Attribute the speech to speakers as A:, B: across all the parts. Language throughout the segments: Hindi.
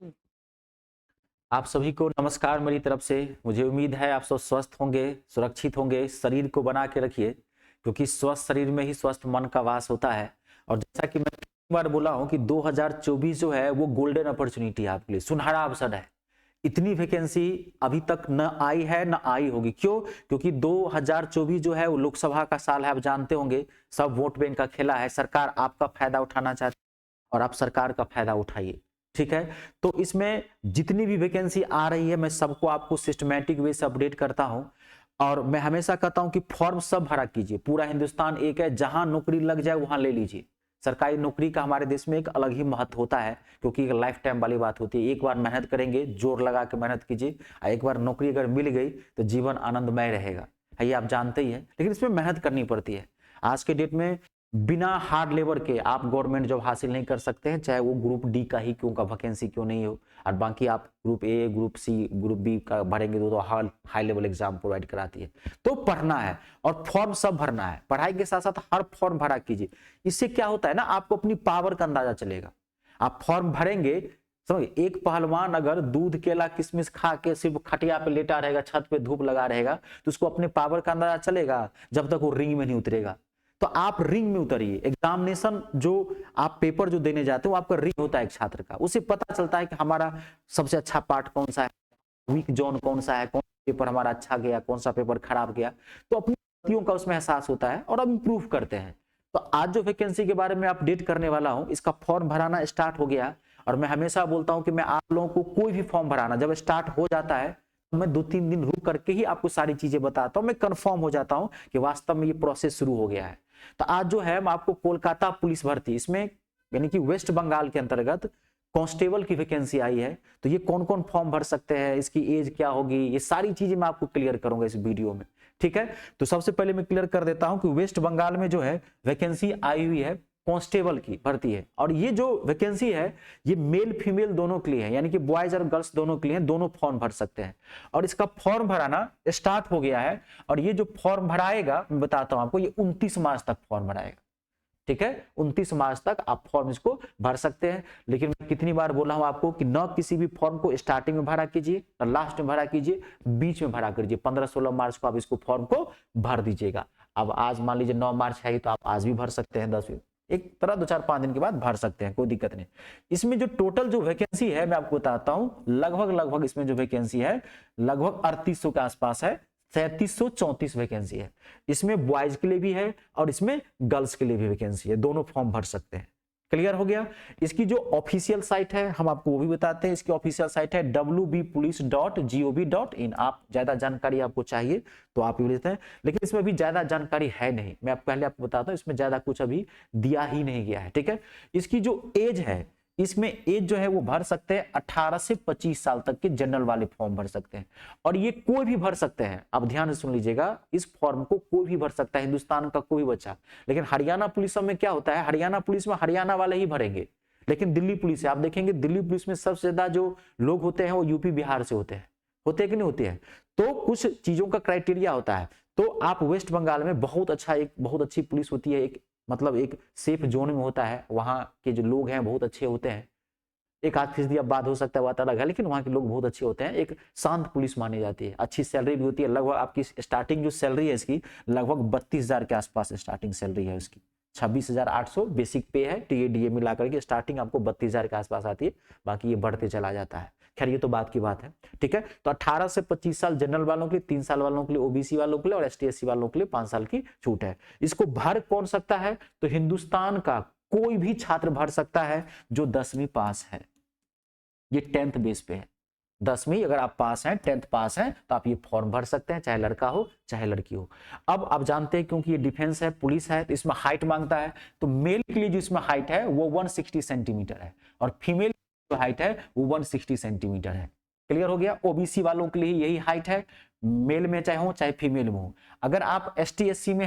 A: आप सभी को नमस्कार मेरी तरफ से। मुझे उम्मीद है आप सब स्वस्थ होंगे, सुरक्षित होंगे। शरीर को बना के रखिए, क्योंकि स्वस्थ शरीर में ही स्वस्थ मन का वास होता है। और जैसा कि मैं कई बार बोला हूं कि 2024 जो है वो गोल्डन अपॉर्चुनिटी है आपके लिए, सुनहरा अवसर है। इतनी वैकेंसी अभी तक न आई है न आई होगी। क्यों? क्योंकि 2024 जो है वो लोकसभा का साल है, आप जानते होंगे। सब वोट बैंक का खेला है। सरकार आपका फायदा उठाना चाहती है और आप सरकार का फायदा उठाइए। ठीक है, तो इसमें जितनी भी वैकेंसी आ रही है मैं सबको आपको सिस्टमैटिक वे से अपडेट करता हूं। और मैं हमेशा कहता हूं कि फॉर्म सब भरा कीजिए। पूरा हिंदुस्तान एक है, जहां नौकरी लग जाए वहां ले लीजिए। सरकारी नौकरी का हमारे देश में एक अलग ही महत्व होता है, क्योंकि एक लाइफ टाइम वाली बात होती है। एक बार मेहनत करेंगे, जोर लगा के मेहनत कीजिए, और एक बार नौकरी अगर मिल गई तो जीवन आनंदमय रहेगा। है ये आप जानते ही हैं, लेकिन इसमें मेहनत करनी पड़ती है। आज के डेट में बिना हार्ड लेबर के आप गवर्नमेंट जॉब हासिल नहीं कर सकते हैं, चाहे वो ग्रुप डी का ही क्यों का वैकेंसी क्यों नहीं हो। और बाकी आप group A, group C, group B का भरेंगे तो हाई लेवल एग्जाम प्रोवाइड कराती है। तो पढ़ना है और फॉर्म सब भरना है। पढ़ाई के साथ साथ हर फॉर्म भरा कीजिए। इससे क्या होता है ना, आपको अपनी पावर का अंदाजा चलेगा। आप फॉर्म भरेंगे, समझ, एक पहलवान अगर दूध केला किशमिश खा के सिर्फ खटिया पे लेटा रहेगा, छत पे धूप लगा रहेगा, तो उसको अपने पावर का अंदाजा चलेगा जब तक वो रिंग में नहीं उतरेगा। तो आप रिंग में उतरिए। एग्जामिनेशन जो आप पेपर जो देने जाते हो, आपका रिंग होता है एक छात्र का। उसे पता चलता है कि हमारा सबसे अच्छा पार्ट कौन सा है, वीक जोन कौन सा है, कौन सा पेपर हमारा अच्छा गया, कौन सा पेपर खराब गया। तो अपनी गलतियों का उसमें एहसास होता है और अब इम्प्रूव करते हैं। तो आज जो वैकेंसी के बारे में अपडेट करने वाला हूं, इसका फॉर्म भराना स्टार्ट हो गया। और मैं हमेशा बोलता हूं कि मैं आप लोगों को कोई भी फॉर्म भराना जब स्टार्ट हो जाता है, तो मैं 2-3 दिन रुक करके ही आपको सारी चीजें बताता हूं। मैं कंफर्म हो जाता हूं कि वास्तव में ये प्रोसेस शुरू हो गया है। तो आज जो है मैं आपको कोलकाता पुलिस भर्ती, इसमें यानी कि वेस्ट बंगाल के अंतर्गत कांस्टेबल की वैकेंसी आई है। तो ये कौन कौन फॉर्म भर सकते हैं, इसकी एज क्या होगी, ये सारी चीजें मैं आपको क्लियर करूंगा इस वीडियो में। ठीक है, तो सबसे पहले मैं क्लियर कर देता हूं कि वेस्ट बंगाल में जो है वैकेंसी आई हुई है, कांस्टेबल की भर्ती है। और ये जो वैकेंसी है ये मेल फीमेल दोनों के लिए है, यानी कि बॉयज और गर्ल्स दोनों के लिए है। दोनों फॉर्म भर सकते हैं और इसका फॉर्म भराना स्टार्ट हो गया है। और ये जो फॉर्म भराएगा मैं बताता हूं आपको, ये 29 मार्च तक फॉर्म भराएगा। ठीक है, 29 मार्च तक आप फॉर्म इसको भर सकते हैं। लेकिन मैं कितनी बार बोला हूं आपको कि न किसी भी फॉर्म को स्टार्टिंग में भरा कीजिए और लास्ट में भरा कीजिए, बीच में भरा कीजिए। 15-16 मार्च को आप इसको फॉर्म को भर दीजिएगा। अब आज मान लीजिए 9 मार्च है तो आप आज भी भर सकते हैं, 10 एक तरह 2-4-5 दिन के बाद भर सकते हैं, कोई दिक्कत नहीं। इसमें जो टोटल जो वैकेंसी है मैं आपको बताता हूं, लगभग इसमें जो वैकेंसी है लगभग 3800 के आसपास है। 3734 वैकेंसी है। इसमें बॉयज के लिए भी है और इसमें गर्ल्स के लिए भी वैकेंसी है। दोनों फॉर्म भर सकते हैं। क्लियर हो गया। इसकी जो ऑफिशियल साइट है हम आपको वो भी बताते हैं। इसकी ऑफिशियल साइट है wbpolice.gov.in। आप ज्यादा जानकारी आपको चाहिए तो आप ये लेते हैं, लेकिन इसमें अभी ज्यादा जानकारी है नहीं। मैं पहले आपको बताता हूं, इसमें ज्यादा कुछ अभी दिया ही नहीं गया है। ठीक है, इसकी जो एज है, इसमें एज जो है वो भर सकते हैं 18 से 25 साल तक के जनरल वाले फॉर्म भर सकते हैं। और ये कोई भी भर सकते हैं। अब ध्यान से सुन लीजिएगा, इस फॉर्म को कोई भी भर सकता है, हिंदुस्तान का कोई बच्चा। लेकिन हरियाणा पुलिस में क्या होता है, हरियाणा पुलिस में हरियाणा वाले ही भरेंगे। लेकिन दिल्ली पुलिस है, आप देखेंगे दिल्ली पुलिस में सबसे ज्यादा जो लोग होते हैं वो यूपी बिहार से होते हैं। होते हैं कि नहीं होते हैं? तो कुछ चीजों का क्राइटेरिया होता है। तो आप वेस्ट बंगाल में बहुत अच्छा, एक बहुत अच्छी पुलिस होती है, एक मतलब एक सेफ जोन में होता है। वहां के जो लोग हैं बहुत अच्छे होते हैं। एक आध फीसदी अब बात हो सकता है, बात अलग है, लेकिन वहां के लोग बहुत अच्छे होते हैं। एक शांत पुलिस मानी जाती है। अच्छी सैलरी भी होती है। लगभग आपकी स्टार्टिंग जो सैलरी है इसकी लगभग 32,000 के आसपास स्टार्टिंग सैलरी है उसकी। 26,800 बेसिक पे है, टीए मिला करके स्टार्टिंग आपको 32,000 के आसपास आती है। बाकी ये बढ़ते चला जाता है। खैर ये तो बात की बात है। ठीक है, तो 18 से 25 साल जनरल वालों के लिए, 3 साल वालों के लिए, ओबीसी वालों के लिए और एसटी/एससी वालों के लिए 5 साल की छूट है। इसको भर कौन सकता है? तो हिंदुस्तान का कोई भी छात्र भर सकता है जो 10वीं पास है। ये 10th बेस पे है। 10वीं अगर आप पास हैं, 10th पास हैं, तो आप ये फॉर्म भर सकते हैं, चाहे लड़का हो चाहे लड़की हो। अब आप जानते हैं क्योंकि ये डिफेंस है, पुलिस है, तो इसमें हाइट मांगता है। तो मेल के लिए जो इसमें हाइट है वो 160 सेंटीमीटर है और फीमेल जो हाइट है वो 160 सेंटीमीटर है। क्लियर हो गया। ओबीसी वालों के लिए यही हाइट है, मेल में चाहे हो चाहे फीमेल में हो। अगर आप एसटी/एससी में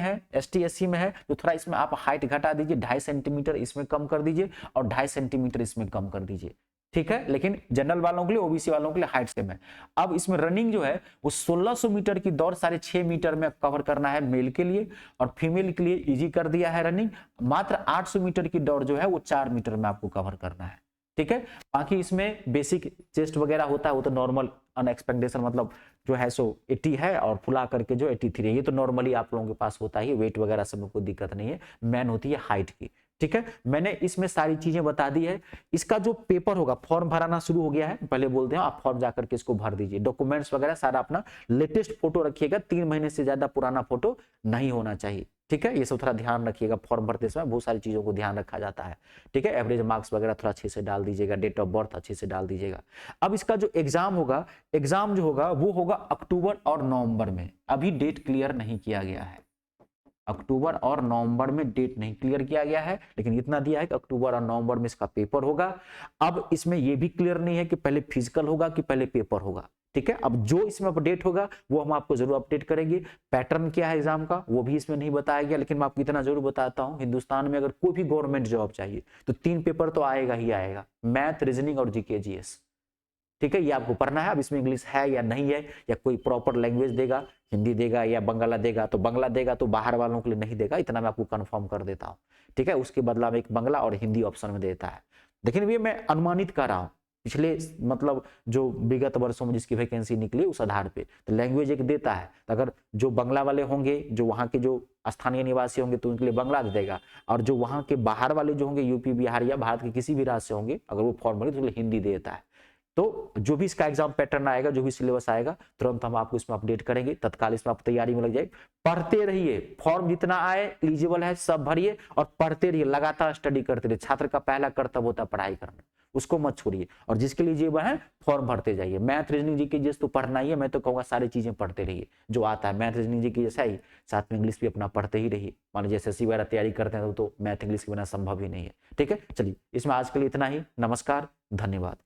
A: है तो थोड़ा इसमें आप हाइट घटा दीजिए, 2.5 सेंटीमीटर इसमें कम कर दीजिए और 2.5 सेंटीमीटर इसमें कम कर दीजिए। ठीक है, लेकिन जनरल वालों के लिए, ओबीसी वालों के लिए हाइट सेम है। अब इसमें रनिंग जो है वो 1600 मीटर की दौड़ 6.5 मीटर में कवर करना है मेल के लिए, और फीमेल के लिए इजी कर दिया है रनिंग। मात्र 800 मीटर की दौड़ जो है वो 4 मीटर में आपको कवर करना है। ठीक है। बाकी इसमें बेसिक चेस्ट वगैरह होता है, वो तो नॉर्मल अनएक्सपेक्टेशन मतलब जो है सो 80 है और फुला करके जो 83 है, ये तो नॉर्मली आप लोगों के पास होता ही, वेट वगैरह सब में कोई दिक्कत नहीं है, मैन होती है हाइट की। ठीक है, मैंने इसमें सारी चीजें बता दी है। इसका जो पेपर होगा, फॉर्म भराना शुरू हो गया है, पहले बोलते हैं आप फॉर्म जाकर के इसको भर दीजिए, डॉक्यूमेंट्स वगैरह सारा अपना लेटेस्ट फोटो रखिएगा, 3 महीने से ज्यादा पुराना फोटो नहीं होना चाहिए। ठीक है, ये सब थोड़ा ध्यान रखिएगा, फॉर्म भरते समय बहुत सारी चीजों को ध्यान रखा जाता है। ठीक है, एवरेज मार्क्स वगैरह थोड़ा अच्छे से डाल दीजिएगा, डेट ऑफ बर्थ अच्छे से डाल दीजिएगा। अब इसका जो एग्जाम होगा, एग्जाम जो होगा वो होगा अक्टूबर और नवंबर में, अभी डेट क्लियर नहीं किया गया है, अक्टूबर और नवंबर में डेट नहीं क्लियर किया गया है, लेकिन इतना दिया है कि अक्टूबर और नवंबर में इसका पेपर होगा। अब इसमें यह भी क्लियर नहीं है कि पहले फिजिकल होगा कि पहले पेपर होगा। ठीक है, अब जो इसमें अपडेट होगा वो हम आपको जरूर अपडेट करेंगे। पैटर्न क्या है एग्जाम का वो भी इसमें नहीं बताया गया, लेकिन मैं आपको इतना जरूर बताता हूं, हिंदुस्तान में अगर कोई भी गवर्नमेंट जॉब चाहिए तो 3 पेपर तो आएगा ही आएगा, मैथ, रीजनिंग और जीके जीएस। ठीक है, ये आपको पढ़ना है। अब इसमें इंग्लिश है या नहीं है, या कोई प्रॉपर लैंग्वेज देगा, हिंदी देगा या बंगला देगा, तो बंगला देगा तो बाहर वालों के लिए नहीं देगा, इतना मैं आपको कंफर्म कर देता हूं। ठीक है, उसके बदला में एक बंगला और हिंदी ऑप्शन में देता है। लेकिन ये मैं अनुमानित कर रहा हूं, पिछले मतलब जो विगत वर्षों में जिसकी वैकेंसी निकली उस आधार पे, तो लैंग्वेज एक देता है, तो अगर जो बंगला वाले होंगे, जो वहां के जो स्थानीय निवासी होंगे तो उनके लिए बंगला दे देगा, और जो वहां के बाहर वाले जो होंगे, यूपी बिहार या भारत के किसी भी राज्य से होंगे, अगर वो फॉर्म भरे तो उनके लिए हिंदी देता है। तो जो भी इसका एग्जाम पैटर्न आएगा, जो भी सिलेबस आएगा, तुरंत हम आपको इसमें अपडेट करेंगे, तत्काल इसमें आप तैयारी में लग जाए, पढ़ते रहिए, फॉर्म जितना आए एलिजिबल है सब भरिए और पढ़ते रहिए, लगातार स्टडी करते रहिए। छात्र का पहला कर्तव्य होता है पढ़ाई करना, उसको मत छोड़िए, और जिसके लिए एलिजिबल है फॉर्म भरते जाइए। मैथ, रीजनिंग, जीके जीएस तो पढ़ना ही है, मैं तो कहूँगा सारी चीजें पढ़ते रहिए जो आता है, मैथ, रीजनिंग, जीके जैसा ही साथ में इंग्लिश भी अपना पढ़ते ही रहिए। मान लीजिए एसएससी वगैरह तैयारी करते हैं तो मैथ इंग्लिश के बिना संभव ही नहीं है। ठीक है, चलिए इसमें आज के लिए इतना ही, नमस्कार, धन्यवाद।